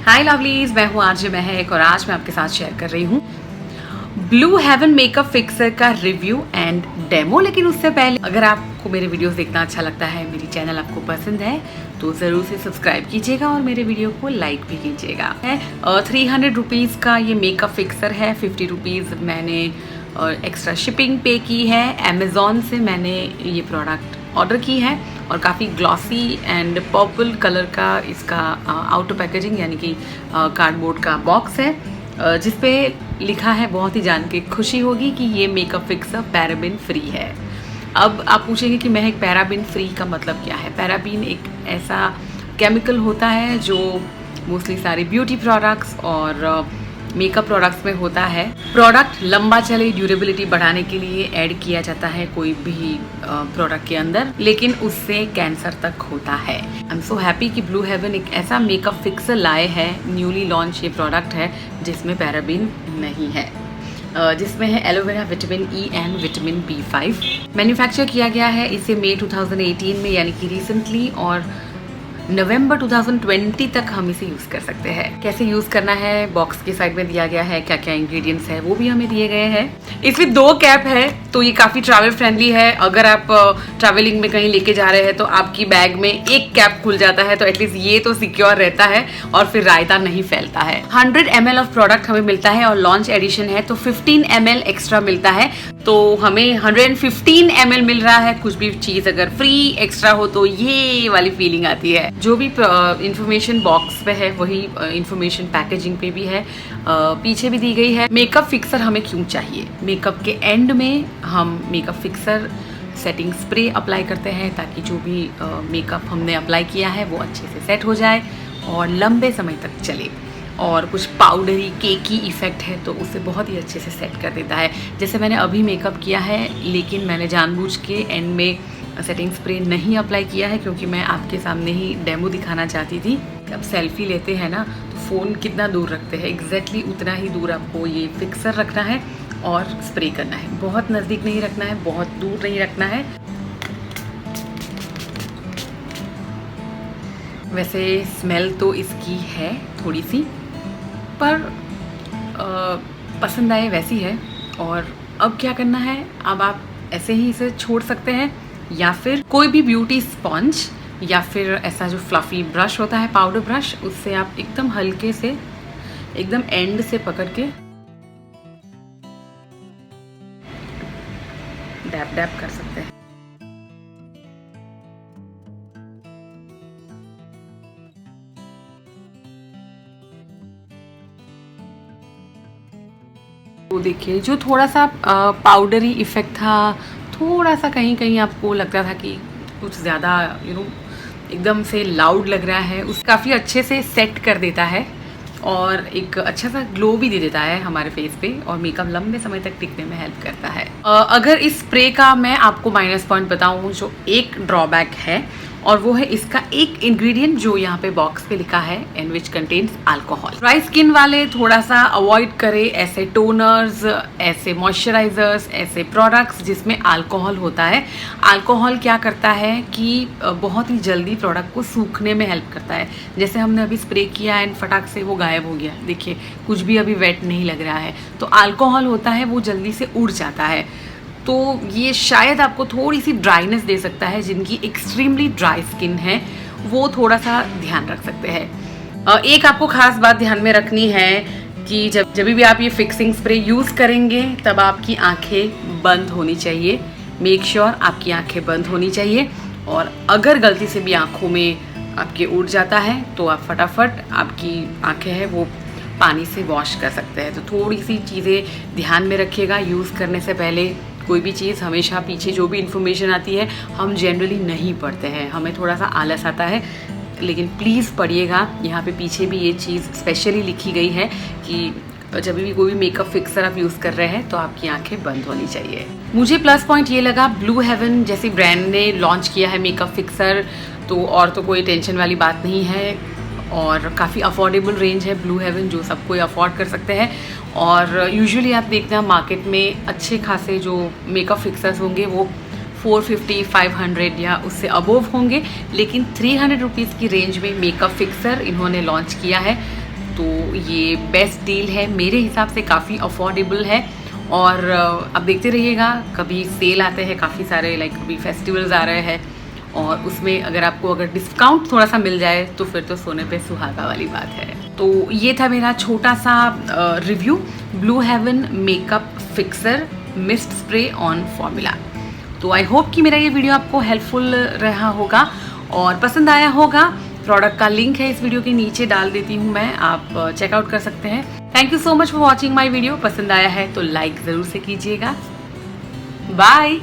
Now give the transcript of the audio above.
हाय lovelies, मैं हूँ RJ महक और आज मैं आपके साथ शेयर कर रही हूँ ब्लू हेवन मेकअप फिक्सर का रिव्यू एंड डेमो। लेकिन उससे पहले अगर आपको मेरे वीडियोस देखना अच्छा लगता है, मेरी चैनल आपको पसंद है तो ज़रूर से सब्सक्राइब कीजिएगा और मेरे वीडियो को लाइक भी कीजिएगा। 300 रुपीज़ का ये मेकअप फिक्सर है। 50 रुपीज़ मैंने एक्स्ट्रा शिपिंग पे की है। अमेज़ॉन से मैंने ये प्रोडक्ट ऑर्डर की है और काफ़ी ग्लॉसी एंड पर्पल कलर का इसका आउटर पैकेजिंग यानी कि कार्डबोर्ड का बॉक्स है जिस पे लिखा है, बहुत ही जान के खुशी होगी कि ये मेकअप फिक्सर पैराबिन फ्री है। अब आप पूछेंगे कि महक पैराबिन फ्री का मतलब क्या है। पैराबिन एक ऐसा केमिकल होता है जो मोस्टली सारे ब्यूटी प्रोडक्ट्स और मेकअप प्रोडक्ट्स में होता है। प्रोडक्ट लंबा चले, ड्यूरेबिलिटी बढ़ाने के लिए ऐड किया जाता है कोई भी प्रोडक्ट के अंदर, लेकिन उससे कैंसर तक होता है। आई एम सो हैप्पी कि ब्लू हेवन एक ऐसा मेकअप फिक्सर लाए है, न्यूली लॉन्च ये प्रोडक्ट है जिसमें पैराबिन नहीं है, जिसमें है aloe vera, vitamin E and vitamin B5। Manufacture किया गया है इसे मई 2018 में यानी कि रिसेंटली, और नवंबर 2020 तक हम इसे यूज़ कर सकते हैं। कैसे यूज़ करना है बॉक्स के साइड में दिया गया है, क्या क्या इंग्रेडिएंट्स है वो भी हमें दिए गए हैं। इसमें 2 कैप है तो ये काफ़ी ट्रैवल फ्रेंडली है। अगर आप ट्रैवलिंग में कहीं लेके जा रहे हैं तो आपकी बैग में एक कैप खुल जाता है तो एटलीस्ट ये तो सिक्योर रहता है और फिर रायता नहीं फैलता है। 100 ml ऑफ प्रोडक्ट हमें मिलता है और लॉन्च एडिशन है तो 15 ml एक्स्ट्रा मिलता है, तो हमें 115 ml मिल रहा है। कुछ भी चीज़ अगर फ्री एक्स्ट्रा हो तो ये वाली फीलिंग आती है। जो भी इंफॉर्मेशन बॉक्स पे है वही इंफॉर्मेशन पैकेजिंग पे भी है, पीछे भी दी गई है। मेकअप फिक्सर हमें क्यों चाहिए? मेकअप के एंड में हम makeup fixer setting spray apply करते हैं ताकि जो भी मेकअप हमने अप्लाई किया है वो अच्छे से सेट हो जाए और लंबे समय तक चले। और कुछ पाउडरी केकी इफ़ेक्ट है तो उसे बहुत ही अच्छे से सेट कर देता है। जैसे मैंने अभी मेकअप किया है लेकिन मैंने जानबूझ के एंड में सेटिंग स्प्रे नहीं अप्लाई किया है क्योंकि मैं आपके सामने ही डेमो दिखाना चाहती थी। अब सेल्फी लेते हैं ना तो फ़ोन कितना दूर रखते हैं, एग्जैक्टली उतना ही दूर आपको ये फिक्सर रखना है और स्प्रे करना है। बहुत नज़दीक नहीं रखना है, बहुत दूर नहीं रखना है। वैसे स्मेल तो इसकी है थोड़ी सी, पर पसंद आए वैसी है। और अब क्या करना है, अब आप ऐसे ही इसे छोड़ सकते हैं या फिर कोई भी ब्यूटी स्पंज या फिर ऐसा जो फ्लफी ब्रश होता है, पाउडर ब्रश, उससे आप एकदम हल्के से एकदम एंड से पकड़ के डैप डैप कर सकते हैं। तो देखिए जो थोड़ा सा पाउडरी इफेक्ट था, थोड़ा सा कहीं कहीं आपको लगता था कि कुछ ज़्यादा एकदम से लाउड लग रहा है, उस काफ़ी अच्छे से सेट कर देता है और एक अच्छा सा ग्लो भी दे देता है हमारे फेस पे और मेकअप लंबे समय तक टिकने में हेल्प करता है। अगर इस स्प्रे का मैं आपको माइनस पॉइंट बताऊँ, जो एक ड्रॉबैक है और वो है इसका एक इंग्रेडिएंट जो यहाँ पे बॉक्स पे लिखा है and which contains alcohol. Dry skin वाले थोड़ा सा अवॉइड करें ऐसे टोनर्स, ऐसे मॉइस्चराइजर्स, ऐसे प्रोडक्ट्स जिसमें अल्कोहल होता है। अल्कोहल क्या करता है कि बहुत ही जल्दी प्रोडक्ट को सूखने में हेल्प करता है। जैसे हमने अभी स्प्रे किया एंड फटाक से वो गायब हो गया, देखिए कुछ भी अभी वेट नहीं लग रहा है। तो अल्कोहल होता है वो जल्दी से उड़ जाता है, तो ये शायद आपको थोड़ी सी ड्राइनेस दे सकता है। जिनकी एक्सट्रीमली ड्राई स्किन है वो थोड़ा सा ध्यान रख सकते हैं। एक आपको खास बात ध्यान में रखनी है कि जब भी आप ये फिक्सिंग स्प्रे यूज़ करेंगे तब आपकी आंखें बंद होनी चाहिए। मेक श्योर आपकी आंखें बंद होनी चाहिए, और अगर गलती से भी आंखों में आपके उड़ जाता है तो आप फटाफट आपकी आंखें हैं वो पानी से वॉश कर सकते हैं। तो थोड़ी सी चीज़ें ध्यान में रखिएगा यूज़ करने से पहले। कोई भी चीज़ हमेशा पीछे जो भी इन्फॉर्मेशन आती है हम जनरली नहीं पढ़ते हैं, हमें थोड़ा सा आलस आता है, लेकिन प्लीज़ पढ़िएगा। यहाँ पे पीछे भी ये चीज़ स्पेशली लिखी गई है कि जब भी कोई भी मेकअप फिक्सर आप यूज़ कर रहे हैं तो आपकी आंखें बंद होनी चाहिए। मुझे प्लस पॉइंट ये लगा, ब्लू हेवन जैसी ब्रांड ने लॉन्च किया है मेकअप फिक्सर तो और तो कोई टेंशन वाली बात नहीं है और काफ़ी अफोर्डेबल रेंज है ब्लू हेवन, जो सब कोई अफोर्ड कर सकते हैं। और यूजुअली आप देखते हैं मार्केट में अच्छे खासे जो मेकअप फिक्सर्स होंगे वो 450, 500 या उससे अबोव होंगे, लेकिन 300 रुपीज़ की रेंज में मेकअप फिक्सर इन्होंने लॉन्च किया है तो ये बेस्ट डील है मेरे हिसाब से, काफ़ी अफोर्डेबल है। और अब देखते रहिएगा, कभी सेल आते हैं काफ़ी सारे, लाइक कभी फेस्टिवल्स आ रहे हैं और उसमें अगर डिस्काउंट थोड़ा सा मिल जाए तो फिर तो सोने पे सुहागा वाली बात है। तो ये था मेरा छोटा सा review Blue Heaven makeup fixer mist spray on formula. तो आई होप कि मेरा ये वीडियो आपको हेल्पफुल रहा होगा और पसंद आया होगा। प्रोडक्ट का लिंक है इस वीडियो के नीचे डाल देती हूँ मैं, आप चेकआउट कर सकते हैं। Thank you so much for watching my video. पसंद आया है तो लाइक ज़रूर से कीजिएगा। बाय।